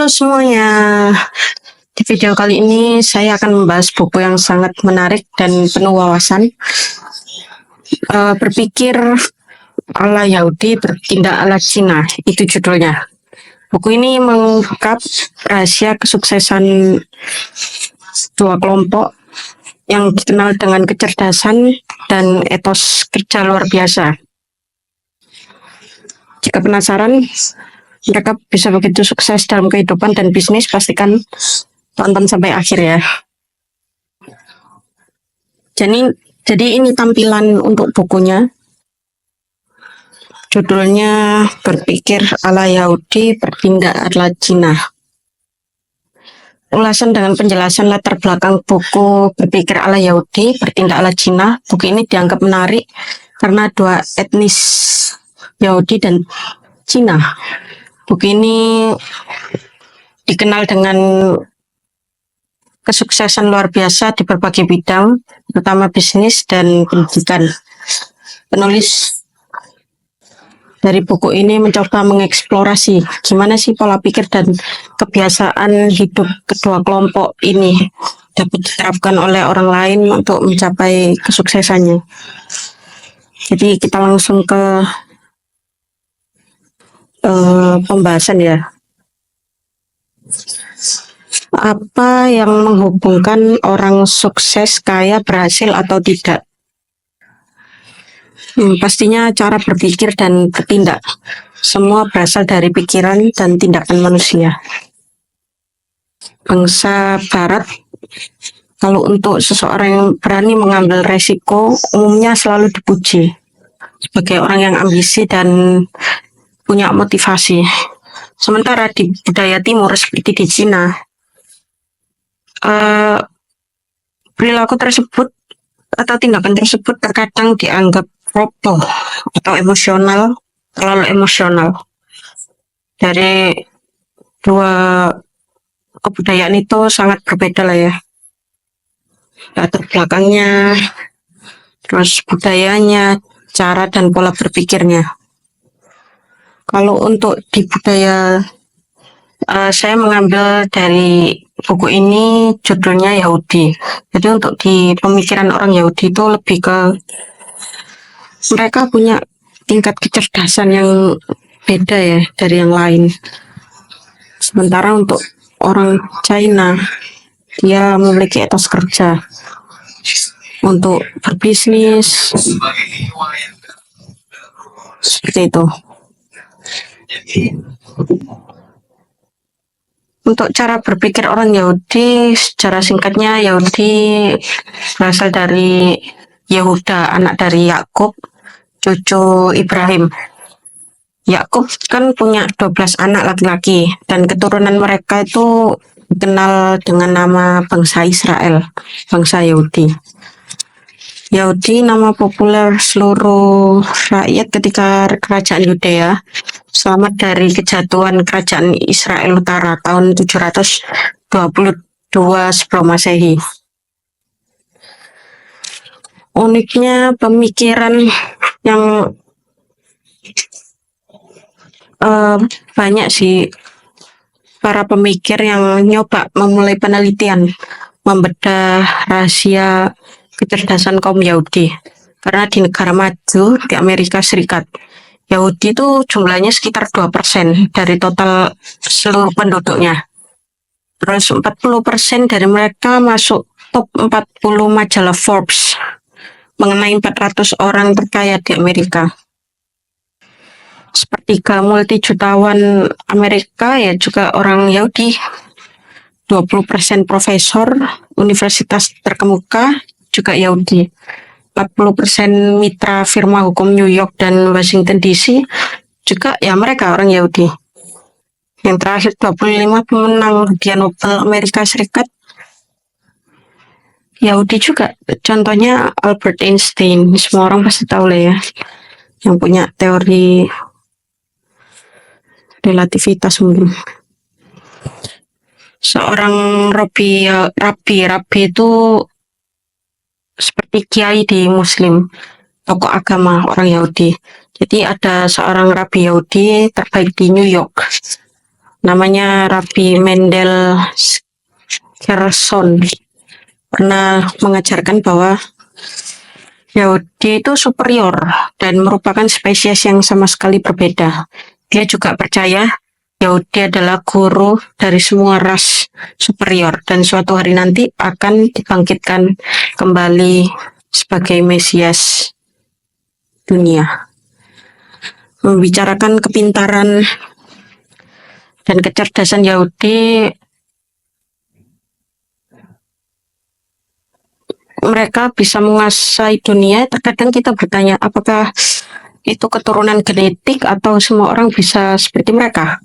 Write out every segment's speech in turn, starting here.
semuanya, di video kali ini saya akan membahas buku yang sangat menarik dan penuh wawasan. Berpikir ala Yahudi, bertindak ala Cina, itu judulnya. Buku ini mengungkap rahasia kesuksesan dua kelompok yang dikenal dengan kecerdasan dan etos kerja luar biasa. Jika penasaran mereka bisa begitu sukses dalam kehidupan dan bisnis, pastikan tonton sampai akhir ya. Jadi ini tampilan untuk bukunya. Judulnya Berpikir ala Yahudi, Bertindak ala Cina. Ulasan dengan penjelasan latar belakang buku Berpikir ala Yahudi, Bertindak ala Cina. Buku ini dianggap menarik karena dua etnis Yahudi dan Cina. Buku ini dikenal dengan kesuksesan luar biasa di berbagai bidang, terutama bisnis dan pendidikan. Penulis dari buku ini mencoba mengeksplorasi gimana sih pola pikir dan kebiasaan hidup kedua kelompok ini dapat diterapkan oleh orang lain untuk mencapai kesuksesannya. Jadi kita langsung ke pembahasan ya. Apa yang menghubungkan orang sukses, kaya, berhasil atau tidak? Pastinya cara berpikir dan bertindak. Semua berasal dari pikiran dan tindakan manusia. Bangsa Barat, kalau untuk seseorang yang berani mengambil resiko, umumnya selalu dipuji sebagai orang yang ambisi dan punya motivasi. Sementara di budaya timur seperti di Cina, perilaku tersebut atau tindakan tersebut terkadang dianggap roboh atau emosional, terlalu emosional. Dari dua kebudayaan itu sangat berbeda lah ya. Latar belakangnya, terus budayanya, cara dan pola berpikirnya. Kalau untuk di budaya, saya mengambil dari buku ini judulnya Yahudi. Jadi untuk di pemikiran orang Yahudi itu lebih ke mereka punya tingkat kecerdasan yang beda ya dari yang lain. Sementara untuk orang China, dia memiliki etos kerja untuk berbisnis seperti itu. Untuk cara berpikir orang Yahudi, secara singkatnya Yahudi berasal dari Yehuda, anak dari Yakub, cucu Ibrahim. Yakub kan punya 12 anak laki-laki dan keturunan mereka itu dikenal dengan nama bangsa Israel, bangsa Yahudi. Yahudi nama populer seluruh rakyat ketika kerajaan Yudea selamat dari kejatuhan kerajaan Israel Utara tahun 722 sebelum Masehi. Uniknya pemikiran yang banyak sih para pemikir yang nyoba memulai penelitian membedah rahasia kecerdasan kaum Yahudi. Karena di negara maju di Amerika Serikat, Yahudi itu jumlahnya sekitar 2% dari total seluruh penduduknya. Terus 40% dari mereka masuk top 40 majalah Forbes mengenai 400 orang terkaya di Amerika. Sepertiga multijutawan Amerika ya juga orang Yahudi. 20% profesor universitas terkemuka juga Yahudi. 40% mitra firma hukum New York dan Washington DC juga ya mereka orang Yahudi. Yang terakhir 25 pemenang hadiah Nobel Amerika Serikat Yahudi juga. Contohnya Albert Einstein, semua orang pasti tahu lah ya, yang punya teori relativitas mungkin. Seorang rabi itu seperti kiai di Muslim, tokoh agama orang Yahudi. Jadi ada seorang rabi Yahudi terbaik di New York. namanya Rabbi Mendel Gerson, pernah mengajarkan bahwa Yahudi itu superior dan merupakan spesies yang sama sekali berbeda. Dia juga percaya Yahudi adalah guru dari semua ras superior dan suatu hari nanti akan dibangkitkan kembali sebagai Mesias dunia. Membicarakan kepintaran dan kecerdasan Yahudi, mereka bisa menguasai dunia. Terkadang kita bertanya, apakah itu keturunan genetik atau semua orang bisa seperti mereka?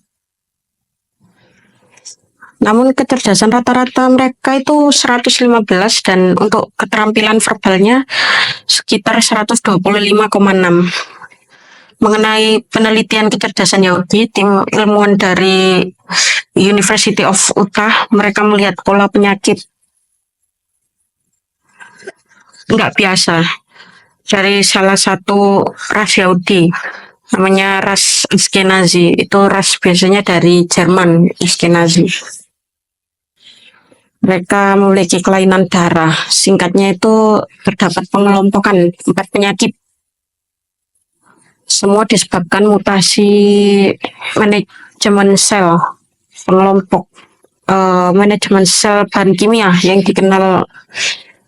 Namun kecerdasan rata-rata mereka itu 115 dan untuk keterampilan verbalnya sekitar 125,6. Mengenai penelitian kecerdasan Yahudi, tim ilmuwan dari University of Utah, mereka melihat pola penyakit nggak biasa dari salah satu ras Yahudi, namanya ras Ashkenazi. Itu ras biasanya dari Jerman, Ashkenazi. Mereka memiliki kelainan darah. Singkatnya itu terdapat pengelompokan 4 penyakit. Semua disebabkan mutasi manajemen sel pengelompok manajemen sel bahan kimia yang dikenal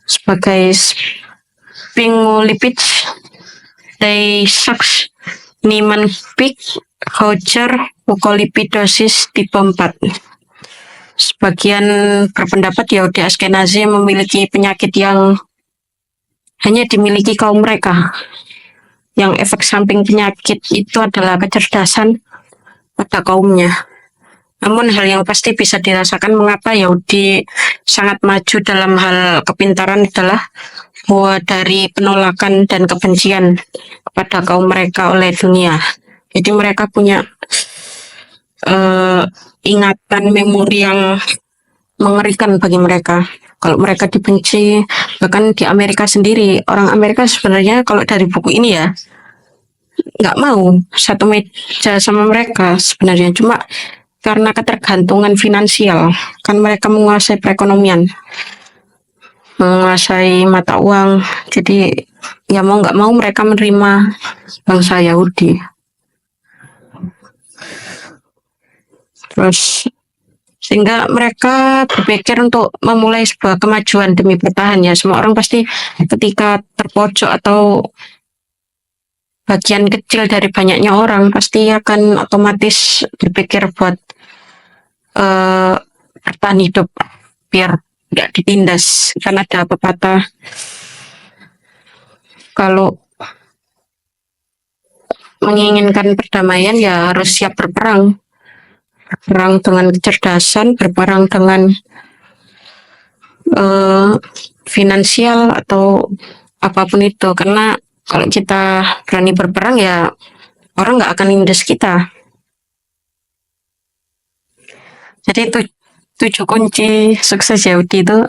sebagai sphingolipids, Tay-Sachs, Niemann-Pick, Hauger, mucolipidosis tipe 4. Sebagian berpendapat Yahudi Ashkenazi memiliki penyakit yang hanya dimiliki kaum mereka. Yang efek samping penyakit itu adalah kecerdasan pada kaumnya. Namun hal yang pasti bisa dirasakan mengapa Yahudi sangat maju dalam hal kepintaran adalah bahwa dari penolakan dan kebencian kepada kaum mereka oleh dunia. Jadi mereka punya ingatan memori yang mengerikan bagi mereka. Kalau mereka dibenci, bahkan di Amerika sendiri, orang Amerika sebenarnya kalau dari buku ini ya, nggak mau satu meja sama mereka sebenarnya. Cuma karena ketergantungan finansial, kan mereka menguasai perekonomian, menguasai mata uang. Jadi ya mau nggak mau mereka menerima bangsa Yahudi. Terus sehingga mereka berpikir untuk memulai sebuah kemajuan demi bertahan ya. Semua orang pasti ketika terpojok atau bagian kecil dari banyaknya orang pasti akan otomatis berpikir buat bertahan hidup biar nggak ditindas. Kan ada pepatah kalau menginginkan perdamaian ya harus siap berperang. Berperang dengan kecerdasan, berperang dengan finansial atau apapun itu. Karena kalau kita berani berperang ya orang nggak akan nindas kita. Jadi itu 7 kunci sukses Yahudi itu.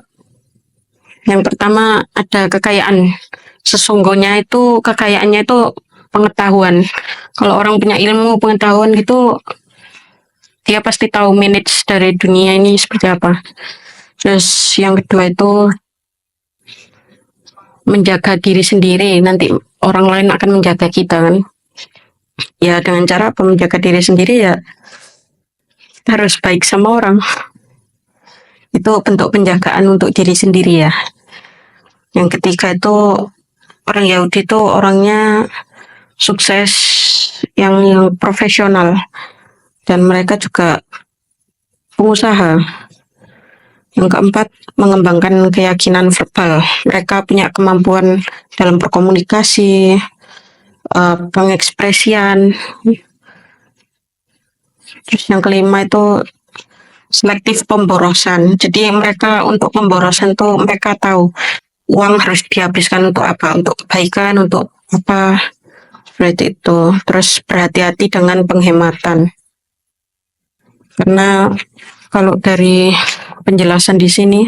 Yang pertama ada kekayaan. Sesungguhnya itu kekayaannya itu pengetahuan. Kalau orang punya ilmu pengetahuan gitu, dia pasti tahu manage dari dunia ini seperti apa. Terus yang kedua itu menjaga diri sendiri, nanti orang lain akan menjaga kita kan. Ya dengan cara menjaga diri sendiri ya kita harus baik sama orang. Itu bentuk penjagaan untuk diri sendiri ya. Yang ketiga itu orang Yahudi itu orangnya sukses yang profesional dan mereka juga pengusaha. Yang keempat, mengembangkan keyakinan verbal. Mereka punya kemampuan dalam berkomunikasi, pengekspresian. Terus yang kelima itu selektif pemborosan. Jadi mereka untuk pemborosan tuh mereka tahu uang harus dihabiskan untuk apa, untuk kebaikan, untuk apa, seperti itu. Terus berhati-hati dengan penghematan. Karena kalau dari penjelasan di sini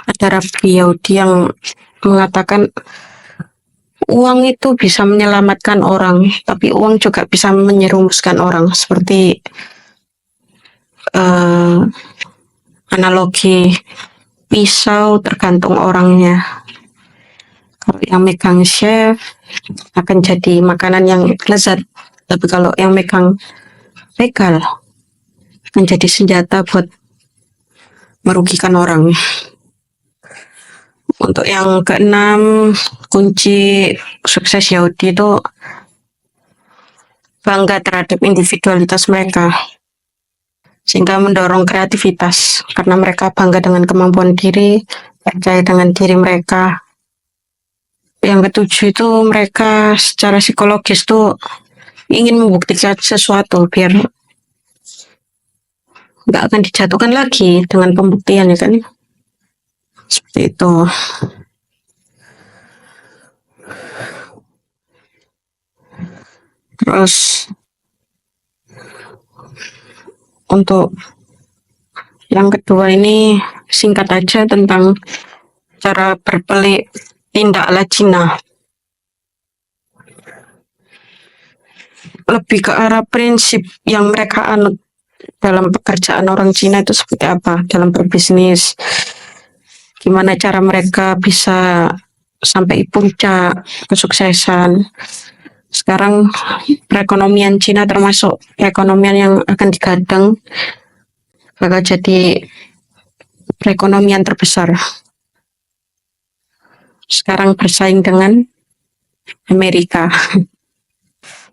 ada Rabbi Yahudi yang mengatakan uang itu bisa menyelamatkan orang, tapi uang juga bisa menyerumuskan orang. Seperti analogi pisau tergantung orangnya. Kalau yang megang chef akan jadi makanan yang lezat, tapi kalau yang megang begal menjadi senjata buat merugikan orang. Untuk yang keenam, kunci sukses Yahudi itu bangga terhadap individualitas mereka, sehingga mendorong kreativitas karena mereka bangga dengan kemampuan diri, percaya dengan diri mereka. Yang ketujuh itu mereka secara psikologis tuh ingin membuktikan sesuatu biar nggak akan dijatuhkan lagi dengan pembuktian, ya kan? Seperti itu. Terus untuk yang kedua ini singkat aja tentang cara berpelik tindak ala Cina. Lebih ke arah prinsip yang mereka anut dalam pekerjaan orang Cina itu seperti apa dalam berbisnis. Gimana cara mereka bisa sampai puncak kesuksesan. Sekarang perekonomian Cina termasuk perekonomian yang akan digadang bakal jadi perekonomian terbesar. Sekarang bersaing dengan Amerika.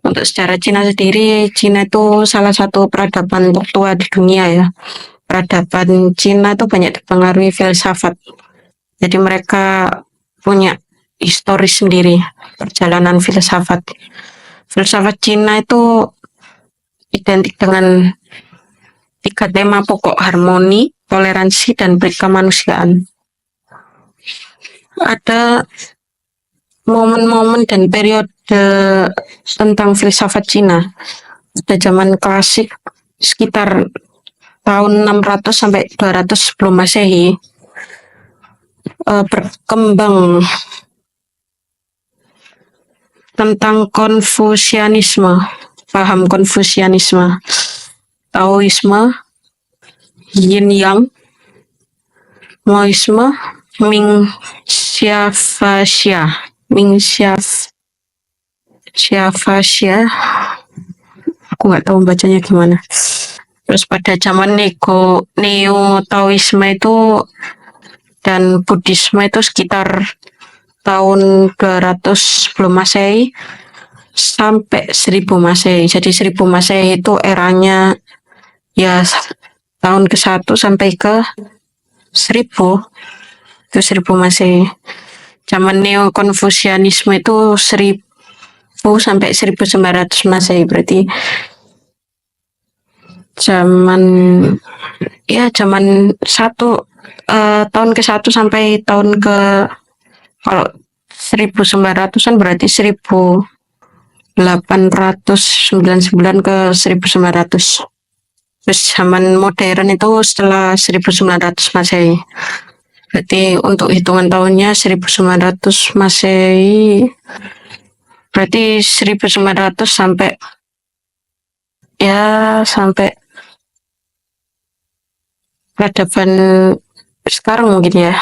Untuk sejarah Cina sendiri, Cina itu salah satu peradaban tertua di dunia ya. Peradaban Cina itu banyak dipengaruhi filsafat. Jadi mereka punya historis sendiri, perjalanan filsafat. Filsafat Cina itu identik dengan 3 tema pokok: harmoni, toleransi, dan kemanusiaan. Ada momen-momen dan periode tentang filsafat Cina. Pada zaman klasik sekitar tahun 600 sampai 200 sebelum Masehi, berkembang tentang Konfusianisme, paham Konfusianisme, Taoisme, Yin Yang, Maoisme, Mingxiafaxia, aku nggak tahu bacanya gimana. Terus pada zaman Neo-Taoisme itu dan Buddhisme itu sekitar tahun 200 sebelum Masehi sampai 1000 Masehi. Jadi 1000 Masehi itu eranya ya tahun ke-1 sampai ke 1000. Itu 1000 Masehi. Zaman Neo-Konfusianisme itu 1000 sampai 1900 Masehi. Berarti zaman tahun ke-1 sampai tahun ke, kalau 1900-an berarti 1899 ke 1900. Terus zaman modern itu setelah 1900 Masehi. Berarti untuk hitungan tahunnya 1900 Masehi, berarti 1900 sampai peradaban sekarang mungkin ya.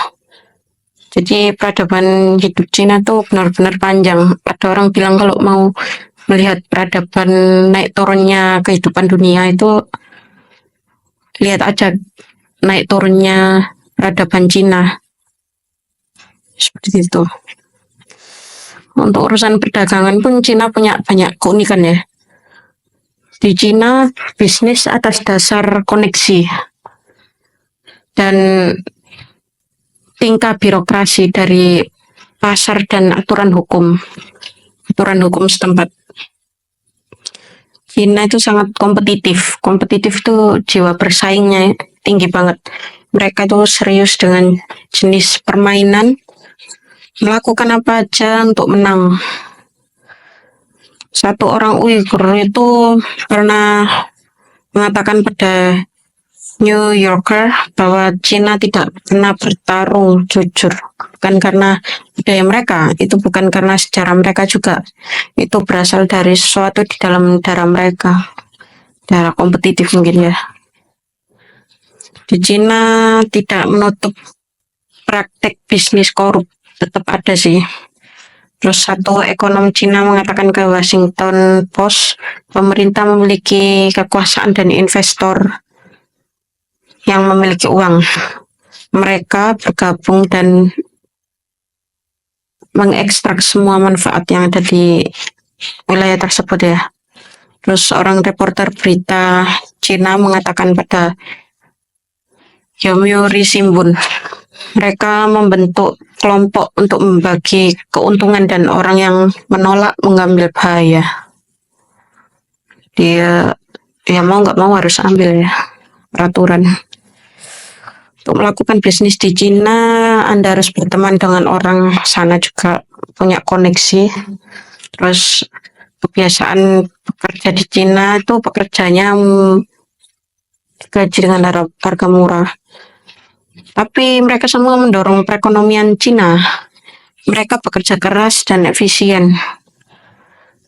Jadi peradaban hidup Cina tuh benar-benar panjang. Ada orang bilang kalau mau melihat peradaban naik turunnya kehidupan dunia itu lihat aja naik turunnya peradaban Cina. Seperti itu. Untuk urusan perdagangan pun Cina punya banyak keunikan ya. Di Cina bisnis atas dasar koneksi dan tingkah birokrasi dari pasar dan aturan hukum setempat. Cina itu sangat kompetitif. Kompetitif itu jiwa bersaingnya tinggi banget. Mereka itu serius dengan jenis permainan, melakukan apa aja untuk menang. Satu orang Uighur itu pernah mengatakan pada New Yorker bahwa Cina tidak pernah bertarung jujur, bukan karena budaya mereka, itu bukan karena sejarah mereka juga, itu berasal dari sesuatu di dalam darah mereka, darah kompetitif mungkin ya. Di Cina tidak menutup praktek bisnis korup, tetap ada sih. Terus satu ekonom Cina mengatakan ke Washington Post, pemerintah memiliki kekuasaan dan investor yang memiliki uang. Mereka bergabung dan mengekstrak semua manfaat yang ada di wilayah tersebut ya. Terus seorang reporter berita Cina mengatakan pada Yomiuri Shimbun, mereka membentuk kelompok untuk membagi keuntungan dan orang yang menolak mengambil bahaya. Dia ya mau nggak mau harus ambil ya peraturan. Untuk melakukan bisnis di Cina, Anda harus berteman dengan orang sana juga punya koneksi. Terus kebiasaan bekerja di Cina itu pekerjanya gaji dengan harga murah. Tapi mereka semua mendorong perekonomian Cina. Mereka bekerja keras dan efisien.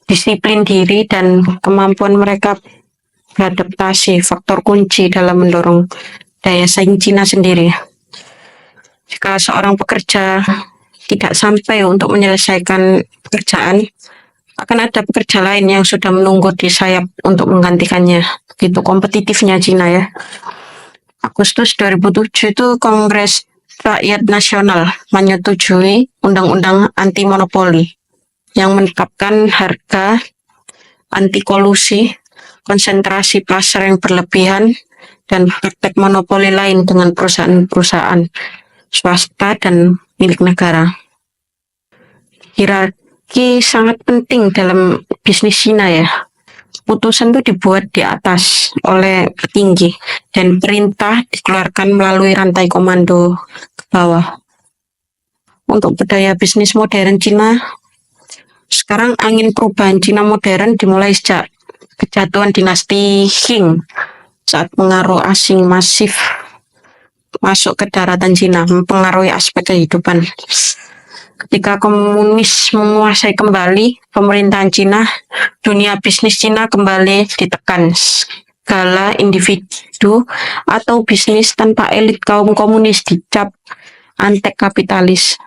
Disiplin diri dan kemampuan mereka beradaptasi faktor kunci dalam mendorong daya saing Cina sendiri. Jika seorang pekerja tidak sampai untuk menyelesaikan pekerjaan, akan ada pekerja lain yang sudah menunggu di sayap untuk menggantikannya. Begitu kompetitifnya Cina ya. Agustus 2007 itu Kongres Rakyat Nasional menyetujui undang-undang anti monopoli yang menetapkan harga, anti kolusi, konsentrasi pasar yang berlebihan, dan praktek monopoli lain dengan perusahaan-perusahaan swasta dan milik negara. Hierarki sangat penting dalam bisnis Cina ya. Putusan itu dibuat di atas oleh petinggi dan perintah dikeluarkan melalui rantai komando ke bawah. Untuk budaya bisnis modern Cina, sekarang angin perubahan Cina modern dimulai sejak kejatuhan dinasti Qing saat pengaruh asing masif masuk ke daratan Cina, mempengaruhi aspek kehidupan. Ketika komunis menguasai kembali pemerintahan Cina, dunia bisnis Cina kembali ditekan. Segala individu atau bisnis tanpa elit kaum komunis dicap antek kapitalis.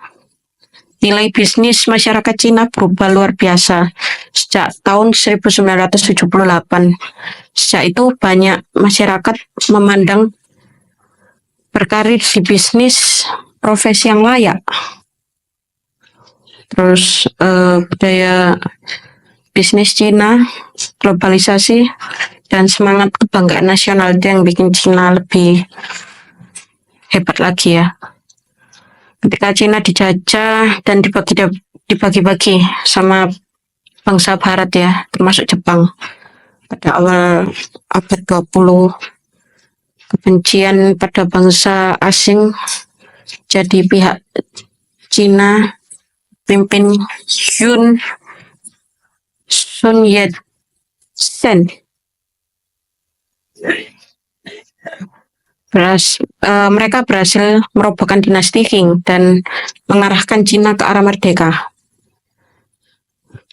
Nilai bisnis masyarakat Cina berubah luar biasa sejak tahun 1978. Sejak itu banyak masyarakat memandang berkarir di bisnis profesi yang layak. Terus budaya bisnis Cina, globalisasi, dan semangat kebanggaan nasional itu yang bikin Cina lebih hebat lagi ya. Ketika Cina dijajah dan dibagi-bagi sama bangsa barat ya, termasuk Jepang. Pada awal abad 20, kebencian pada bangsa asing jadi pihak Cina pimpin Sun Yat-sen mereka berhasil merobohkan dinasti Qing dan mengarahkan Cina ke arah merdeka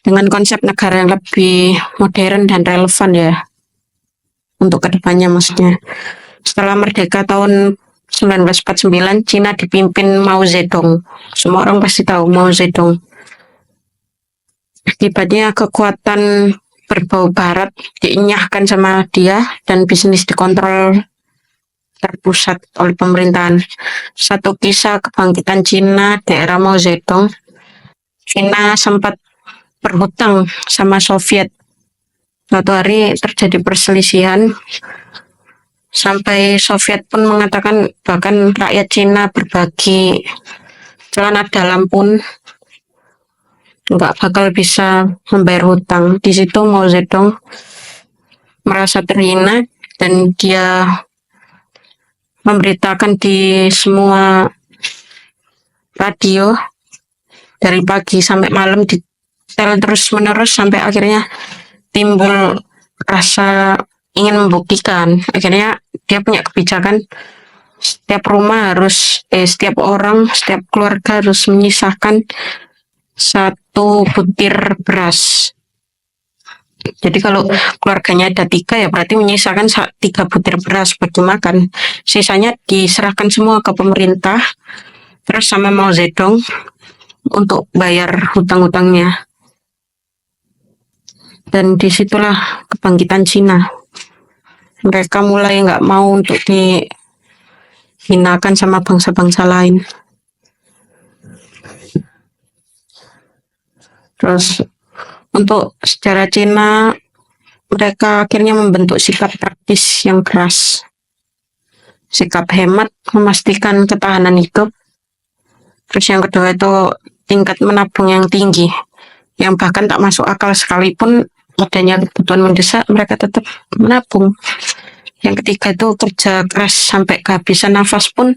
dengan konsep negara yang lebih modern dan relevan ya untuk kedepannya maksudnya. Setelah merdeka tahun 1949, Cina dipimpin Mao Zedong. Semua orang pasti tahu Mao Zedong. Akibatnya kekuatan berbau barat dienyahkan sama dia dan bisnis dikontrol terpusat oleh pemerintahan. Satu kisah kebangkitan Cina di era Mao Zedong, Cina sempat berhutang sama Soviet. Suatu hari terjadi perselisihan, sampai Soviet pun mengatakan bahkan rakyat Cina berbagi celana dalam pun nggak bakal bisa membayar hutang. Di situ Mao Zedong merasa terhina dan dia memberitakan di semua radio dari pagi sampai malam ditel terus menerus sampai akhirnya timbul rasa ingin membuktikan. Akhirnya dia punya kebijakan setiap rumah harus setiap orang, setiap keluarga harus menyisahkan 1 butir beras Jadi kalau keluarganya ada 3 ya berarti menyisakan 3 butir beras bagi makan. Sisanya diserahkan semua ke pemerintah, terus sama Mao Zedong untuk bayar hutang-hutangnya. Dan disitulah kebangkitan Cina. Mereka mulai nggak mau untuk dihinakan sama bangsa-bangsa lain. Terus untuk sejarah Cina, mereka akhirnya membentuk sikap praktis yang keras. Sikap hemat memastikan ketahanan hidup. Terus yang kedua itu tingkat menabung yang tinggi, yang bahkan tak masuk akal sekalipun adanya kebutuhan mendesak, mereka tetap menabung. Yang ketiga itu kerja keras sampai kehabisan nafas pun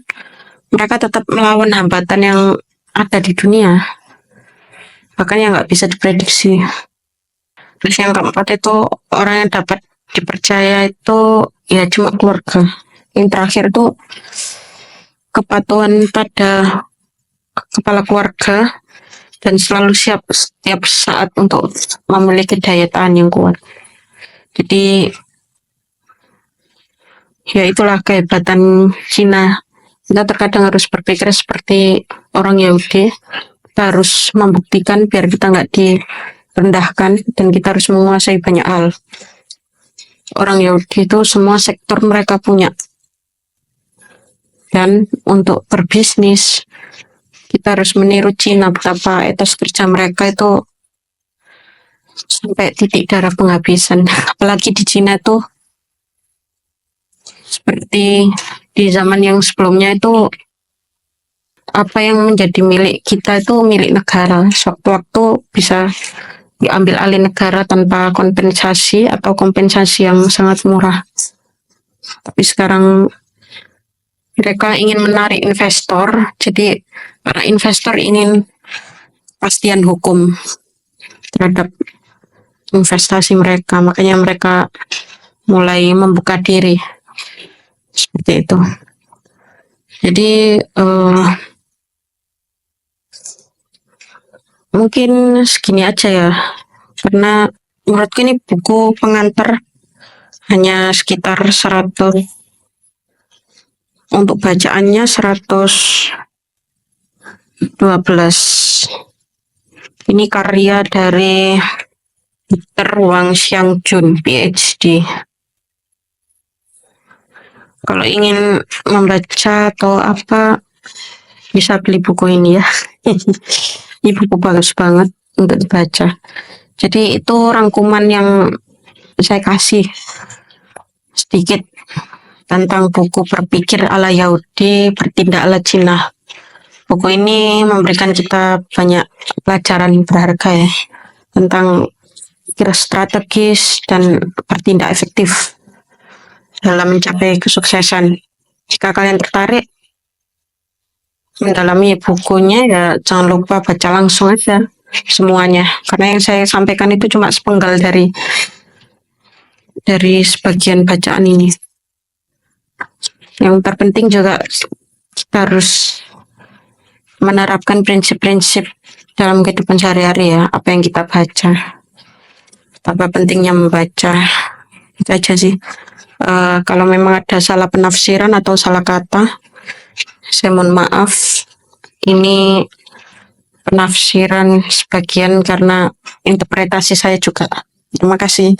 mereka tetap melawan hambatan yang ada di dunia, bahkan yang nggak bisa diprediksi. Terus yang keempat itu orang yang dapat dipercaya itu ya cuma keluarga. Yang terakhir itu kepatuhan pada kepala keluarga dan selalu siap setiap saat untuk memiliki daya tahan yang kuat. Jadi ya itulah kehebatan Cina. Kita terkadang harus berpikir seperti orang Yahudi. Kita harus membuktikan biar kita nggak direndahkan dan kita harus menguasai banyak hal. Orang Yahudi itu semua sektor mereka punya. Dan untuk berbisnis kita harus meniru Cina betapa etos kerja mereka itu sampai titik darah penghabisan. Apalagi di Cina itu seperti di zaman yang sebelumnya itu apa yang menjadi milik kita itu milik negara. Sewaktu-waktu bisa diambil alih negara tanpa kompensasi atau kompensasi yang sangat murah. Tapi sekarang mereka ingin menarik investor, jadi para investor ingin kepastian hukum terhadap investasi mereka, makanya mereka mulai membuka diri seperti itu. Jadi mungkin segini aja ya, karena menurutku ini buku pengantar hanya sekitar 100, untuk bacaannya 112. Ini karya dari Dr. Wang Xiangjun, PhD. Kalau ingin membaca atau apa, bisa beli buku ini ya. Ini buku bagus banget untuk dibaca. Jadi itu rangkuman yang saya kasih sedikit tentang buku Berpikir ala Yahudi, Bertindak ala Cina. Buku ini memberikan kita banyak pelajaran berharga ya, tentang pikir strategis dan bertindak efektif dalam mencapai kesuksesan. Jika kalian tertarik mendalami bukunya ya jangan lupa baca langsung aja semuanya, karena yang saya sampaikan itu cuma sepenggal dari sebagian bacaan ini. Yang terpenting juga kita harus menerapkan prinsip-prinsip dalam kehidupan sehari-hari ya, apa yang kita baca. Betapa pentingnya membaca. Itu aja sih. Kalau memang ada salah penafsiran atau salah kata, saya mohon maaf. Ini penafsiran sebagian karena interpretasi saya juga. Terima kasih.